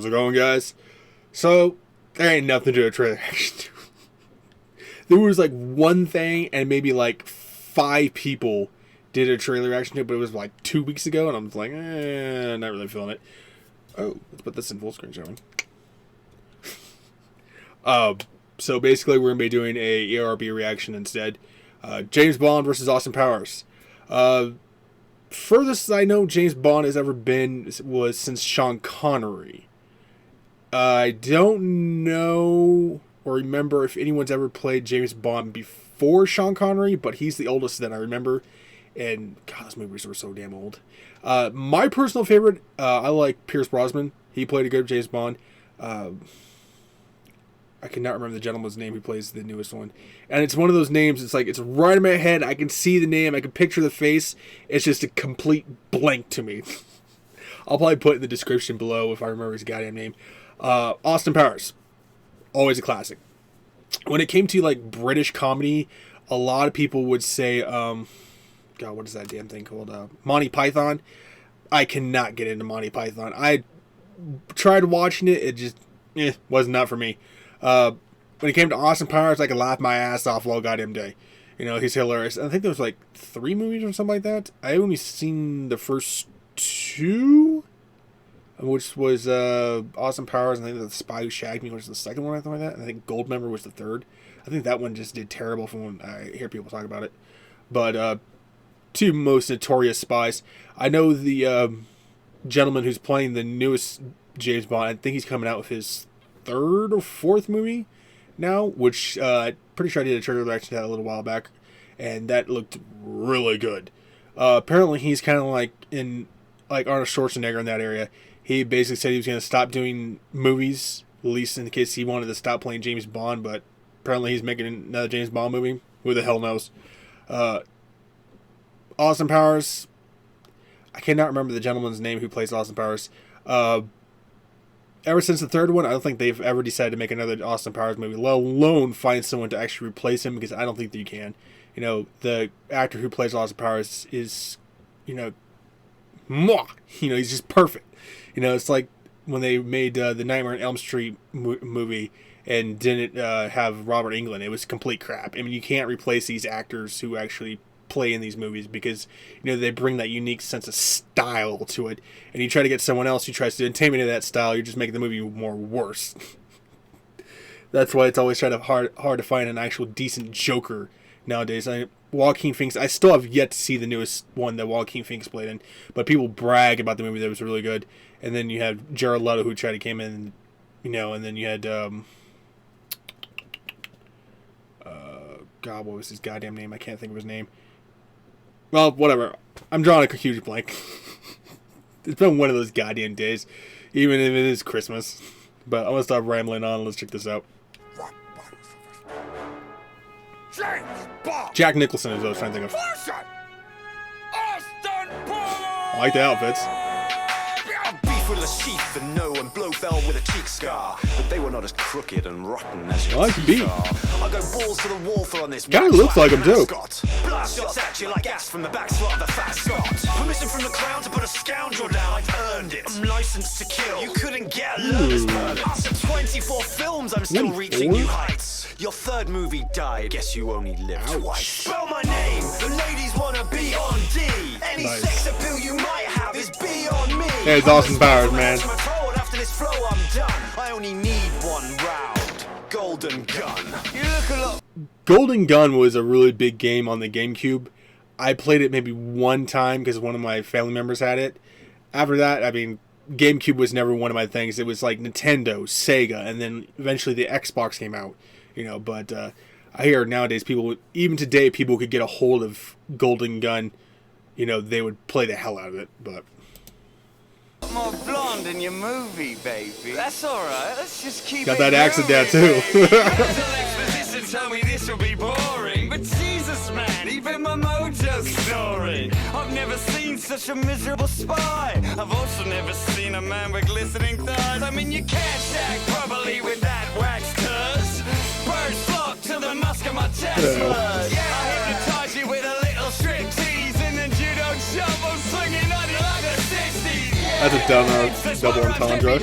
How's it going, guys? So, there ain't nothing to a trailer reaction. There was like one thing, and maybe like 5 people did a trailer reaction to it, but it was like 2 weeks ago, and I'm just like, not really feeling it. Oh, let's put this in full screen, shall we? So basically, we're gonna be doing a ARB reaction instead. James Bond versus Austin Powers. Furthest I know James Bond has ever been was since Sean Connery. I don't know or remember if anyone's ever played James Bond before Sean Connery, but he's the oldest that I remember. And God, those movies were so damn old. My personal favorite, I like Pierce Brosnan. He played a good James Bond. I cannot remember the gentleman's name who plays the newest one. And it's one of those names, it's like, it's right in my head. I can see the name. I can picture the face. It's just a complete blank to me. I'll probably put it in the description below if I remember his goddamn name. Austin Powers. Always a classic. When it came to, like, British comedy, a lot of people would say, God, what is that damn thing called? Monty Python. I cannot get into Monty Python. I tried watching it. It just, was not for me. When it came to Austin Powers, I could laugh my ass off all goddamn day. You know, he's hilarious. I think there was like 3 movies or something like that. I only seen the first 2, which was Austin Powers, and I think The Spy Who Shagged Me was the second one, I think like that. And I think Goldmember was the third. I think that one just did terrible from when I hear people talk about it. But 2 most notorious spies. I know the gentleman who's playing the newest James Bond. I think he's coming out with his 3rd or 4th movie now, which pretty sure I did a trailer reaction to that a little while back, and that looked really good. Apparently he's kind of like in like Arnold Schwarzenegger in that area. He basically said he was going to stop doing movies, at least in case he wanted to stop playing James Bond, but apparently he's making another James Bond movie. Who the hell knows? Austin Powers, I cannot remember the gentleman's name who plays Austin Powers. Ever since the 3rd one, I don't think they've ever decided to make another Austin Powers movie, let alone find someone to actually replace him, because I don't think that you can. You know, the actor who plays Austin Powers is, he's just perfect. You know, it's like when they made the Nightmare on Elm Street movie and didn't have Robert Englund. It was complete crap. I mean, you can't replace these actors who actually play in these movies, because they bring that unique sense of style to it, and you try to get someone else who tries to intimidate that style, you're just making the movie more worse. That's why it's always hard to find an actual decent Joker nowadays. Joaquin Phoenix, I still have yet to see the newest one that Joaquin Phoenix played in, but people brag about the movie that was really good. And then you have Jared Leto who tried to came in, and then you had God, what was his goddamn name? I can't think of his name. Well, whatever. I'm drawing a huge blank. It's been one of those goddamn days, even if it is Christmas. But I'm going to stop rambling on. Let's check this out. Jack Nicholson is what I was trying to think of. I like the outfits. Full of sheath and no, and Blofeld with a cheek scar, but they were not as crooked and rotten as your teeth are. I go balls to the wall for on this. Kind of looks like him too. Blast shots at you like gas from the back slot of the fat Scot. Permission from the crown to put a scoundrel down. I've earned it. I'm licensed to kill. You couldn't get a learner's permit. After 24 films, I'm still reaching new heights. Your 3rd movie died. Guess you only lived twice. Spell my name. The ladies wanna be on D. Any sex appeal you might have is beyond me. There's Austin Powers, man. After this flow, I'm done. I only need 1 round. Golden Gun. You look a lot. Golden Gun was a really big game on the GameCube. I played it maybe 1 time because one of my family members had it. After that, I mean, GameCube was never one of my things. It was like Nintendo, Sega, and then eventually the Xbox came out. But I hear nowadays even today, people could get a hold of Golden Gun. They would play the hell out of it, but. More blonde in your movie, baby. That's alright, let's just keep got that accent down too. Exposition told me this will be boring, but Jesus, man, even my mojo's snoring. I've never seen such a miserable spy. I've also never seen a man with glistening thighs. I mean, you can't shack properly with that wax cuz. Birds flock to the musk of my Tesla. Yeah, I hypnotize you with a little strip tease, and then judo jump, I'm swinging on you like a 60s. That's a dumb double entendre.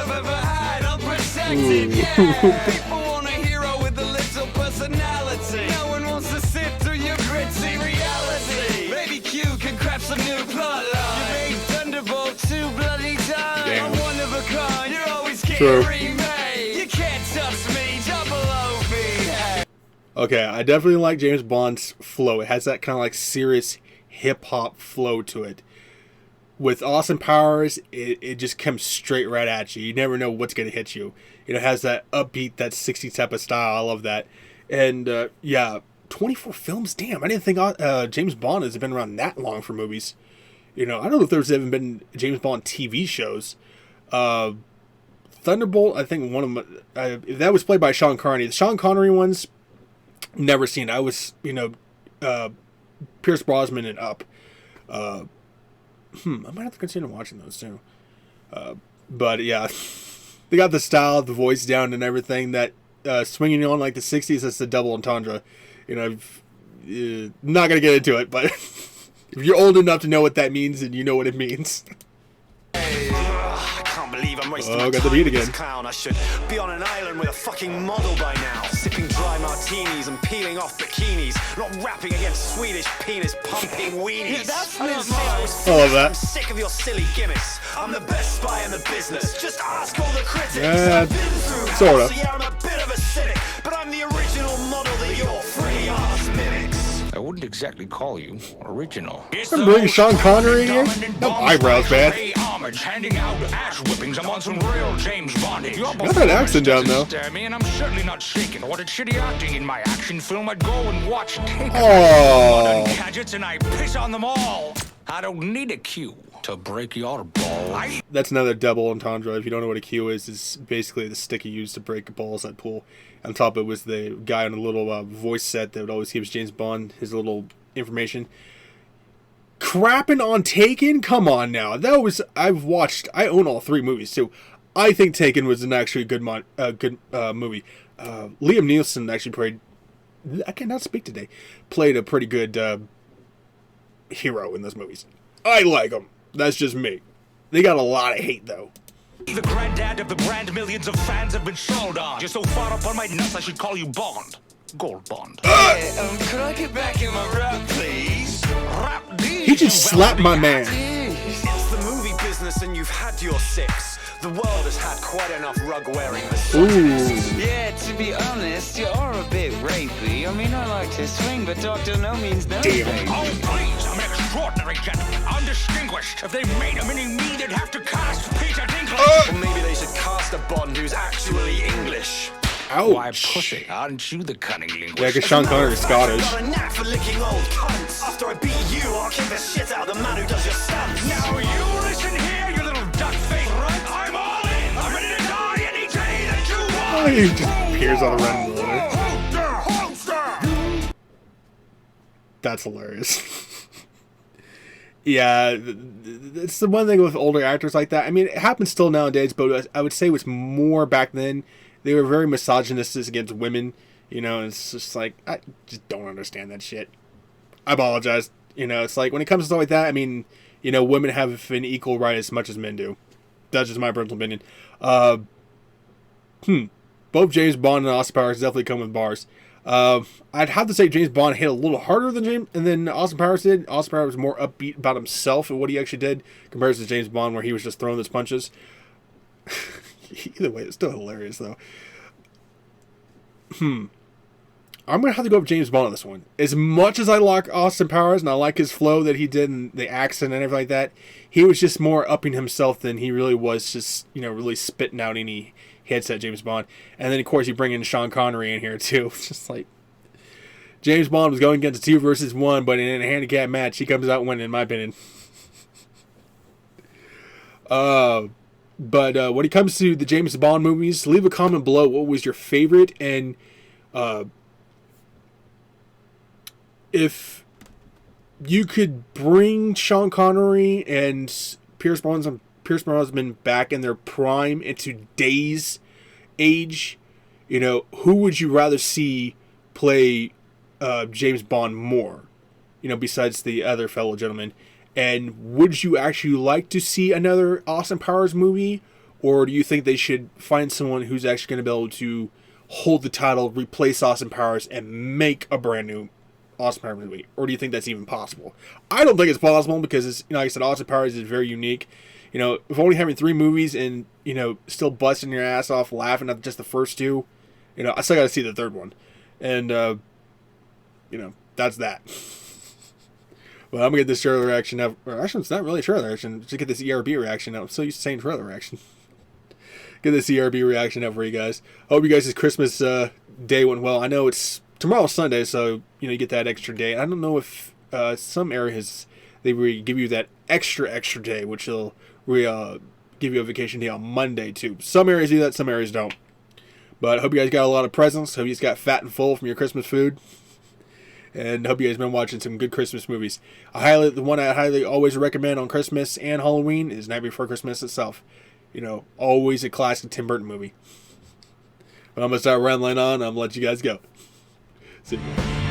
I've ever had. Unprotected, yeah. People want a hero with a little personality. No one wants to sit through your gritty reality. Maybe Q can craft some new plot line. You made Thunderbolt too bloody time. Damn. I'm one of a kind. You're always True. getting remade. You can't touch me. Double OB. Hey. Okay, I definitely like James Bond's flow. It has that kind of like serious hip-hop flow to it. With Austin Powers, it just comes straight right at you. You never know what's going to hit you. It has that upbeat, that 60s type of style. I love that. And, yeah, 24 films? Damn, I didn't think James Bond has been around that long for movies. I don't know if there's even been James Bond TV shows. Thunderbolt, I think one of them, that was played by Sean Connery. The Sean Connery ones, never seen. I was, Pierce Brosnan and Up. I might have to consider watching those too. But yeah, they got the style, the voice down, and everything. That swinging on like the '60s. That's the double entendre. Not gonna get into it, but if you're old enough to know what that means, and you know what it means. I can't believe I'm wasting my got the time beat with this again. clown. I should be on an island with a fucking model by now, sipping dry martinis and peeling off bikinis, not rapping against Swedish penis pumping weenies. Yeah, that's I didn't not say I was I love finished. that. I'm sick of your silly gimmicks. I'm the best spy in the business. Just ask all the critics. Yeah, I've been through hell, sorta. so yeah, I'm a bit of a cynic, but I'm the original model that your free ass mimics. I wouldn't exactly call you original. I'm bringing Sean Connery in here? No eyebrows, man. Pay homage, handing out ass whippings. I'm on some real James Bondage. Got that accent down, though. Stare me, and I'm certainly not shaken. I wanted shitty acting in my action film. I'd go and watch Taken. Oh. Modern gadgets, and I piss on them all. I don't need a cue to break your balls. That's another double entendre. If you don't know what a cue is, it's basically the stick you use to break balls at pool. On top of it was the guy on a little voice set that would always give James Bond his little information. Crapping on Taken? Come on now. I own all three movies too. I think Taken was an actually good movie. Liam Neeson actually I cannot speak today. Played a pretty good hero in those movies. I like him. That's just me. They got a lot of hate though. The granddad of the brand millions of fans have been sold on. You're so far up on my nuts, I should call you Bond. Gold Bond. Could I get back in my rap, please? Rap these, He just slapped my man. It's the movie business and you've had your six. The world has had quite enough rug-wearing misogynists. Ooh. Yeah, to be honest, you are a bit rapey. I mean, I like to swing, but doctor no means no. Damn. baby. Oh, please, I'm an extraordinary gentleman, undistinguished. If they made a mini-me, they'd have to cast Peter Dinklage. Or maybe they should cast a Bond who's actually English. Why, Ouch. pussy, aren't you the cunning linguist? Yeah, because Sean Connery's Scottish. Got a knack for licking old cunts. After I beat you, I'll kick the shit out of the man who does your stunts. Now you listen here, you little duck-faced runt. I'm all in. I'm ready to die any day that you want. He just appears on the run. That's hilarious. Yeah, it's the one thing with older actors like that. I mean, it happens still nowadays, but I would say it was more back then. They were very misogynistic against women. It's just like, I just don't understand that shit. I apologize. It's like, when it comes to stuff like that, I mean, women have an equal right as much as men do. That's just my personal opinion. Both James Bond and Austin Powers definitely come with bars. I'd have to say James Bond hit a little harder than Austin Powers did. Austin Powers was more upbeat about himself and what he actually did compared to James Bond, where he was just throwing those punches. Either way, it's still hilarious, though. I'm going to have to go with James Bond on this one. As much as I like Austin Powers and I like his flow that he did and the accent and everything like that, he was just more upping himself than he really was just, really spitting out any hits at James Bond. And then, of course, you bring in Sean Connery in here, too. It's just like, James Bond was going against a 2 versus 1, but in a handicap match, he comes out winning, in my opinion. But when it comes to the James Bond movies, leave a comment below what was your favorite, and if you could bring Sean Connery and Pierce Brosnan back in their prime into today's age, who would you rather see play James Bond more, besides the other fellow gentlemen? And would you actually like to see another Austin Powers movie, Or do you think they should find someone who's actually going to be able to hold the title, replace Austin Powers, and make a brand new Austin Powers movie? Or do you think that's even possible? I don't think it's possible because, it's, like I said, Austin Powers is very unique. If only having 3 movies and, still busting your ass off laughing at just the first 2, I still got to see the 3rd one. And, that's that. Well, I'm going to get this trailer reaction now. Actually, it's not really a trailer reaction. Just get this ERB reaction now. I'm so used to saying trailer reaction. Get this ERB reaction out for you guys. I hope you guys' Christmas day went well. I know it's tomorrow's Sunday, so, you get that extra day. I don't know if some areas, they give you that extra day, which will give you a vacation day on Monday, too. Some areas do that, some areas don't. But I hope you guys got a lot of presents. Hope you guys got fat and full from your Christmas food. And hope you guys been watching some good Christmas movies. The one I highly always recommend on Christmas and Halloween is Night Before Christmas itself. Always a classic Tim Burton movie. But I'm going to start rambling on. I'm going to let you guys go. See you.